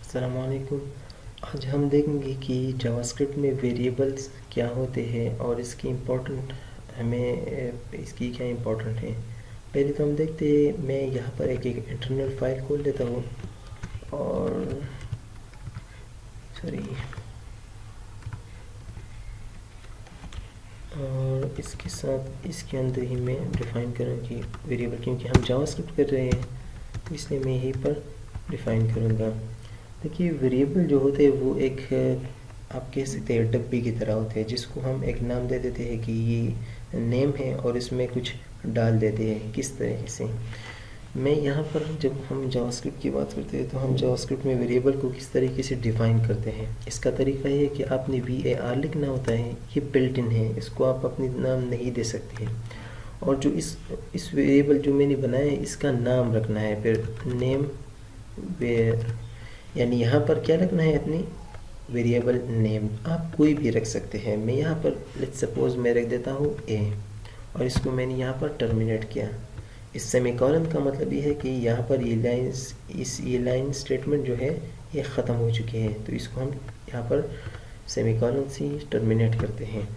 अस्सलामुअलैकुम। आज हम देखेंगे कि जावास्क्रिप्ट में वेरिएबल्स क्या होते हैं और इसकी इम्पोर्टेंट इसकी क्या इम्पोर्टेंट है। पहले तो हम देखते हैं, मैं यहाँ पर एक इंटरनल फाइल खोल लेता हूँ और सॉरी और इसके साथ इसके अंदर ही मैं डिफ़ाइन करूँ कि वेरिएबल, क्योंकि हम जावास्क्रिप्ट कर रहे हैं तो इसलिए मैं यहीं पर डिफ़ाइन करूँगा। देखिए, वेरिएबल जो होते हैं वो एक आप कह सकते हैं डब्बी की तरह होते हैं, जिसको हम एक नाम दे देते हैं कि ये नेम है और इसमें कुछ डाल देते हैं। किस तरीके से मैं यहाँ पर, जब हम जावास्क्रिप्ट की बात करते हैं तो हम जावास्क्रिप्ट में वेरिएबल को किस तरीके से डिफ़ाइन करते हैं। इसका तरीका ये है कि आपने var लिखना होता है। ये बिल्ट इन है, इसको आप अपनी नाम नहीं दे सकते हैं। और जो इस वेरिएबल जो मैंने बनाया है इसका नाम रखना है, फिर नेम वेर, यानी यहाँ पर क्या रखना है अपनी वेरिएबल नेम। आप कोई भी रख सकते हैं। मैं यहाँ पर लेट्स सपोज मैं रख देता हूँ ए और इसको मैंने यहाँ पर टर्मिनेट किया। इस सेमीकोलन का मतलब ये है कि यहाँ पर ये लाइन स्टेटमेंट जो है ये ख़त्म हो चुकी है, तो इसको हम यहाँ पर सेमीकोलन से टर्मिनेट करते हैं।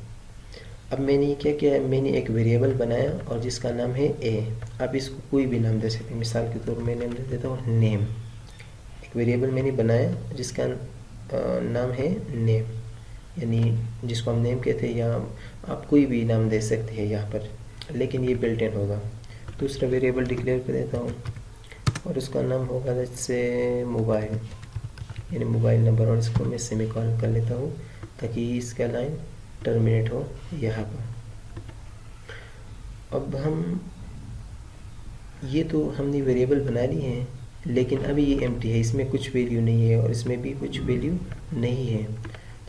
अब मैंने ये क्या किया, मैंने एक वेरिएबल बनाया और जिसका नाम है ए। अब इसको कोई भी नाम दे सकते हैं, मिसाल के तौर पर मैं नाम दे देता हूँ नेम। एक वेरिएबल मैंने बनाया जिसका नाम है नेम, यानी जिसको हम नेम कहते हैं, या आप कोई भी नाम दे सकते हैं यहाँ पर, लेकिन ये बिल्ट इन होगा। दूसरा वेरिएबल डिक्लेयर कर देता हूँ और उसका नाम होगा जैसे मोबाइल, यानी मोबाइल नंबर, और इसको मैं सेमीकोलन कर लेता हूँ ताकि इसका लाइन टर्मिनेट हो यहाँ पर। अब हम ये तो हमने वेरिएबल बना ली है, लेकिन अभी ये एम्प्टी है, इसमें कुछ वैल्यू नहीं है और इसमें भी कुछ वैल्यू नहीं है।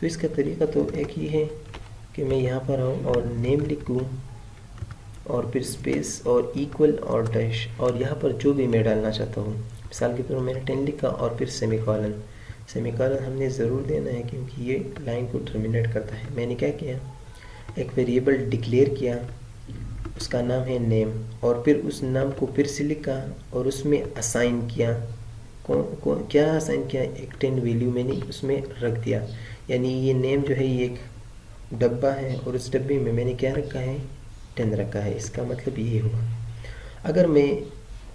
तो इसका तरीका तो एक ही है कि मैं यहाँ पर आऊँ और नेम लिखूँ और फिर स्पेस और इक्वल और डैश, और यहाँ पर जो भी मैं डालना चाहता हूँ। मिसाल के तौर पर मैंने 10 लिखा और फिर सेमीकोलन। सेमीकोलन हमने ज़रूर देना है क्योंकि ये लाइन को टर्मिनेट करता है। मैंने क्या किया, एक वेरिएबल डिक्लेयर किया, उसका नाम है नेम, और फिर उस नाम को फिर से लिखा और उसमें असाइन किया। क्या असाइन किया, एक 10 वैल्यू मैंने उसमें रख दिया। यानी ये नेम जो है ये एक डब्बा है और उस डब्बे में मैंने क्या रखा है, 10 रखा है। इसका मतलब ये हुआ। अगर मैं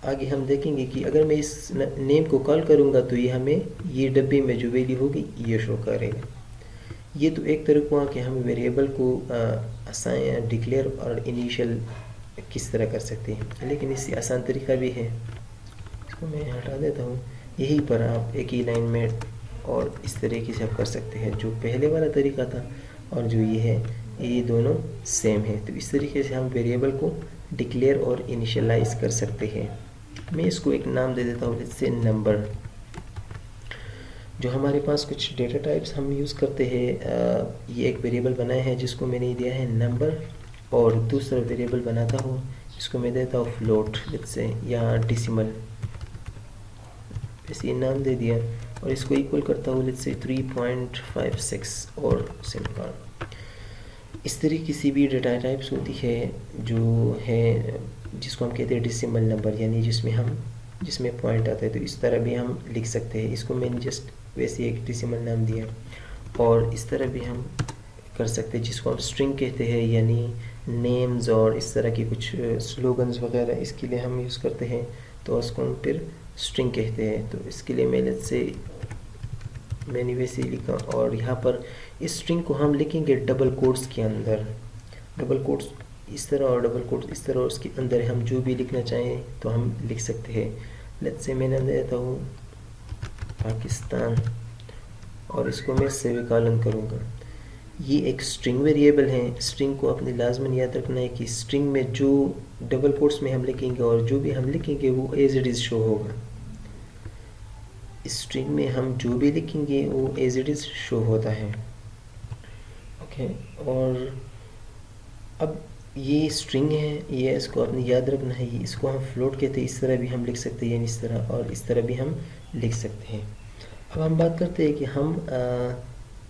आगे हम देखेंगे कि अगर मैं इस नेम को कॉल करूँगा तो ये हमें ये डब्बे में जो वैल्यू होगी ये शो करेगा। ये तो एक तरीका हुआ कि हम वेरिएबल को असाइन, डिक्लेयर और इनिशियल किस तरह कर सकते हैं, लेकिन इससे आसान तरीका भी है। इसको मैं हटा देता हूँ। यहीं पर आप एक ही लाइन में और इस तरीके से आप कर सकते हैं। जो पहले वाला तरीका था और जो ये है, ये दोनों सेम है। तो इस तरीके से हम वेरिएबल को डिक्लेयर और इनिशियलाइज कर सकते हैं। मैं इसको एक नाम दे देता हूँ, जैसे नंबर। जो हमारे पास कुछ डेटा टाइप्स हम यूज़ करते हैं, ये एक वेरिएबल बनाया है जिसको मैंने दिया है नंबर, और दूसरा वेरिएबल बनाता हूँ जिसको मैं देता हूँ फ्लोट जैसे, या डेसिमल, ऐसे नाम दे दिया, और इसको इक्वल करता हूँ जैसे 3.56 और सेमीकोलन। इस तरीके से भी डेटा टाइप्स होती है जो है जिसको हम कहते हैं डेसिमल नंबर, यानी जिसमें पॉइंट आता है। तो इस तरह भी हम लिख सकते हैं। इसको मैंने जस्ट वैसे एक डेसिमल नाम दिया, और इस तरह भी हम कर सकते हैं जिसको हम स्ट्रिंग कहते हैं, यानी नेम्स और इस तरह की कुछ स्लोगन्स वगैरह इसके लिए हम यूज़ करते हैं, तो उसको हम फिर स्ट्रिंग कहते हैं। तो इसके लिए मैंने वैसे ही लिखा, और यहाँ पर इस स्ट्रिंग को हम लिखेंगे डबल कोट्स के अंदर। डबल कोट्स इस तरह और डबल कोट्स इस तरह, और उसके अंदर हम जो भी लिखना चाहें तो हम लिख सकते हैं। लेट्स से मैं नाम देता हूँ पाकिस्तान, और इसको मैं सेमीकोलन करूँगा। ये एक स्ट्रिंग वेरिएबल है। स्ट्रिंग को अपने लाजमन याद रखना है कि स्ट्रिंग में जो डबल कोट्स में हम लिखेंगे और जो भी हम लिखेंगे वो एज इट इज़ शो होगा। इस स्ट्रिंग में हम जो भी लिखेंगे वो एज इट इज़ शो होता है। ओके, और अब ये स्ट्रिंग है, ये इसको अपने याद रखना है। ये इसको हम फ्लोट कहते हैं। इस तरह भी हम लिख सकते हैं, यानी इस तरह, और इस तरह भी हम लिख सकते हैं। अब हम बात करते हैं कि हम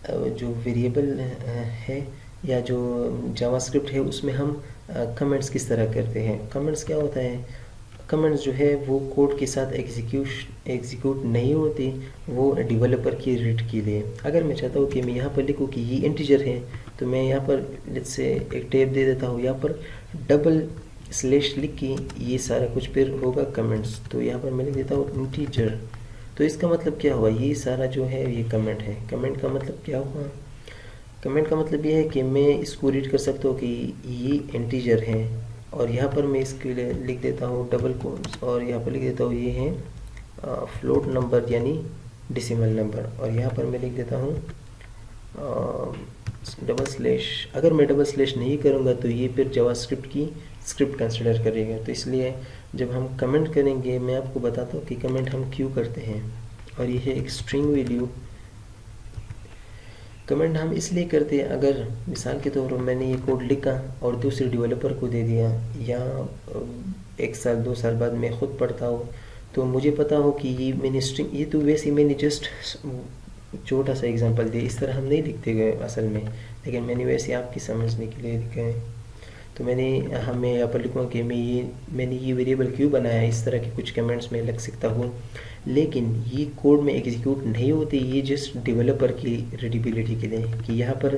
जो वेरिएबल है या जो जावास्क्रिप्ट है उसमें हम कमेंट्स किस तरह करते हैं। कमेंट्स क्या होता है, कमेंट्स जो है वो कोड के साथ एग्जीक्यूट नहीं होती, वो डेवलपर की रीड के लिए। अगर मैं चाहता हूँ कि मैं यहाँ पर लिखूँ कि ये इंटीजर है, तो मैं यहाँ पर लेट्स से एक टैब दे देता हूँ, यहाँ पर डबल स्लैश लिख के ये सारा कुछ फिर होगा कमेंट्स। तो यहाँ पर मैं लिख देता हूँ इंटीजर। तो इसका मतलब क्या हुआ, ये सारा जो है ये कमेंट है। कमेंट का मतलब क्या हुआ, कमेंट का मतलब ये है कि मैं इसको रीड कर सकता हूँ कि ये इंटीजर है, और यहाँ पर मैं इसके लिए लिख देता हूँ डबल कोट्स, और यहाँ पर लिख देता हूँ ये है फ्लोट नंबर यानी डेसिमल नंबर, और यहाँ पर मैं लिख देता हूँ डबल स्लैश। अगर मैं डबल स्लैश नहीं करूँगा तो ये फिर जावास्क्रिप्ट की स्क्रिप्ट कंसिडर करेगा। तो इसलिए जब हम कमेंट करेंगे, मैं आपको बताता हूँ कि कमेंट हम क्यों करते हैं। और ये है एक स्ट्रिंग वैल्यू। कमेंट हम इसलिए करते हैं, अगर मिसाल के तौर पर मैंने ये कोड लिखा और दूसरे डेवलपर को दे दिया, या 1 साल 2 साल बाद मैं खुद पढ़ता हूँ, तो मुझे पता हो कि ये मैंने स्ट्रिंग, ये तो वैसे मैंने जस्ट छोटा सा एग्जांपल दिया, इस तरह हम नहीं लिखते गए असल में, लेकिन मैंने वैसे आपकी समझने के लिए लिखा है। तो मैं यहाँ पर लिखूँगा कि मैंने ये वेरिएबल क्यों बनाया, इस तरह के कुछ कमेंट्स में लग सकता हूँ, लेकिन ये कोड में एग्जीक्यूट नहीं होती, ये जस्ट डेवलपर की रीडेबिलिटी के लिए। कि यहाँ पर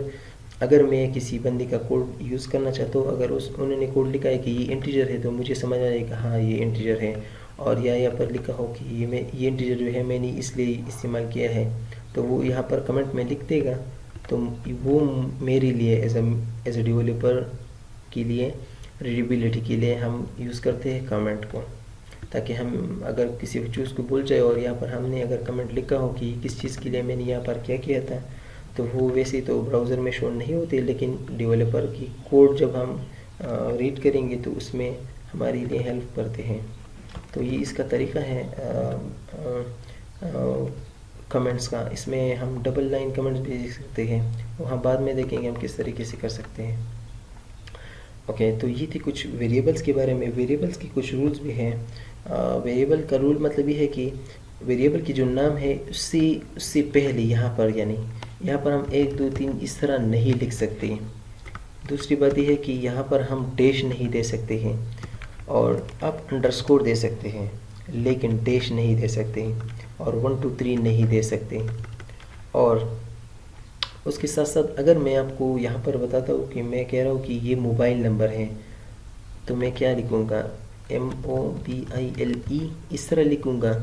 अगर मैं किसी बंदे का कोड यूज़ करना चाहता हूँ, अगर उन्होंने कोड लिखा है कि ये इंटीजर है, तो मुझे समझ आ जाएगा हाँ ये इंटीजर है। और या यहाँ पर लिखा हो कि ये इंटीजर जो है मैंने इसलिए इस्तेमाल किया है, तो वो यहाँ पर कमेंट में लिख देगा। तो वो मेरे लिए एज ए डेवलपर के लिए रीडेबिलिटी के लिए हम यूज़ करते हैं कमेंट को, ताकि हम अगर किसी चीज़ को भूल जाए और यहाँ पर हमने अगर कमेंट लिखा हो कि किस चीज़ के लिए मैंने यहाँ पर क्या किया था, तो वो वैसे तो ब्राउज़र में शो नहीं होते, लेकिन डेवलपर की कोड जब हम रीड करेंगे तो उसमें हमारे लिए हेल्प करते हैं। तो ये इसका तरीका है कमेंट्स का। इसमें हम डबल लाइन कमेंट्स भी देख सकते हैं, वहाँ बाद में देखेंगे हम किस तरीके से कर सकते हैं। ओके, तो ये थी कुछ वेरिएबल्स के बारे में। वेरिएबल्स की कुछ रूल्स भी हैं। वेरिएबल का रूल मतलब ये है कि वेरिएबल की जो नाम है उससे पहले यहाँ पर, यानी यहाँ पर हम 1 2 3 इस तरह नहीं लिख सकते। दूसरी बात यह है कि यहाँ पर हम डैश नहीं दे सकते हैं, और आप अंडरस्कोर दे सकते हैं लेकिन डैश नहीं दे सकते, और 1 2 3 नहीं दे सकते। और उसके साथ साथ अगर मैं आपको यहाँ पर बताता हूँ कि मैं कह रहा हूँ कि ये मोबाइल नंबर है, तो मैं क्या लिखूँगा, MOBILE इस तरह लिखूँगा।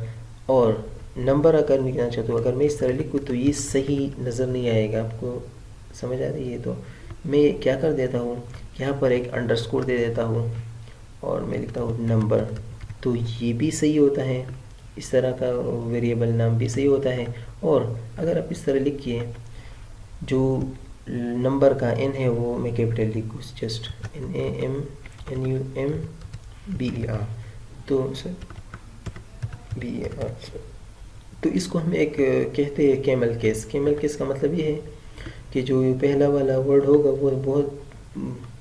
और नंबर अगर लिखना चाहता हूँ, अगर मैं इस तरह लिखूँ तो ये सही नज़र नहीं आएगा, आपको समझ आ रही है। तो मैं क्या कर देता हूँ, यहाँ पर एक अंडरस्कोर दे देता हूँ और मैं लिखता हूँ नंबर, तो ये भी सही होता है, इस तरह का वेरिएबल नाम भी सही होता है। और अगर आप इस तरह लिखिए, जो नंबर का n है वो मैं कैपिटल लिखूँ, जस्ट NAMNUMBER, तो BER, तो इसको हम एक कहते हैं कैमल केस। कैमल केस का मतलब ये है कि जो पहला वाला वर्ड होगा वो बहुत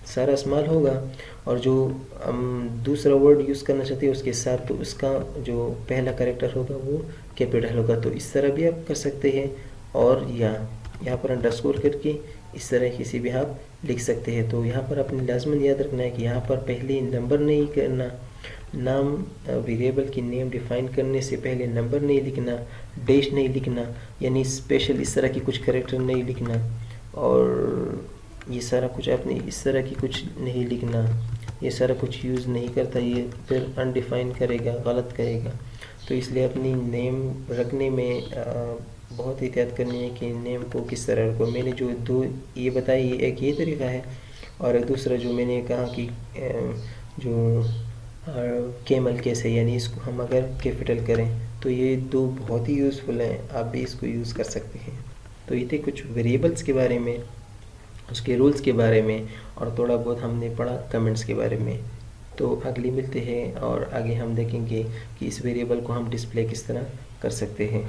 सारा स्मॉल होगा, और जो हम दूसरा वर्ड यूज़ करना चाहते हैं उसके साथ, तो उसका जो पहला कैरेक्टर होगा वो कैपिटल होगा। तो इस तरह भी आप कर सकते हैं, और यहाँ पर अंडरस्कोर करके इस तरह किसी भी आप लिख सकते हैं। तो यहाँ पर अपने लाजमन याद रखना है कि यहाँ पर पहले नंबर नहीं करना, नाम वेरिएबल की नेम डिफाइन करने से पहले नंबर नहीं लिखना, डैश नहीं लिखना, यानी स्पेशल इस तरह की कुछ कैरेक्टर नहीं लिखना, और ये सारा कुछ आपने इस तरह की कुछ नहीं लिखना, ये सारा कुछ यूज़ नहीं करता, ये फिर अनडिफाइन करेगा, गलत करेगा। तो इसलिए अपनी नेम रखने में बहुत एहतियात करनी है कि नेम को किस तरह रखो। मैंने जो दो ये बताई, एक ये तरीका है, और एक दूसरा जो मैंने कहा कि जो कैमल केस है, यानी इसको हम अगर कैपिटल करें, तो ये दो बहुत ही यूज़फुल हैं, आप भी इसको यूज़ कर सकते हैं। तो ये थे कुछ वेरिएबल्स के बारे में, उसके रूल्स के बारे में, और थोड़ा बहुत हमने पढ़ा कमेंट्स के बारे में। तो अगली मिलते हैं और आगे हम देखेंगे कि इस वेरिएबल को हम डिस्प्ले किस तरह कर सकते हैं।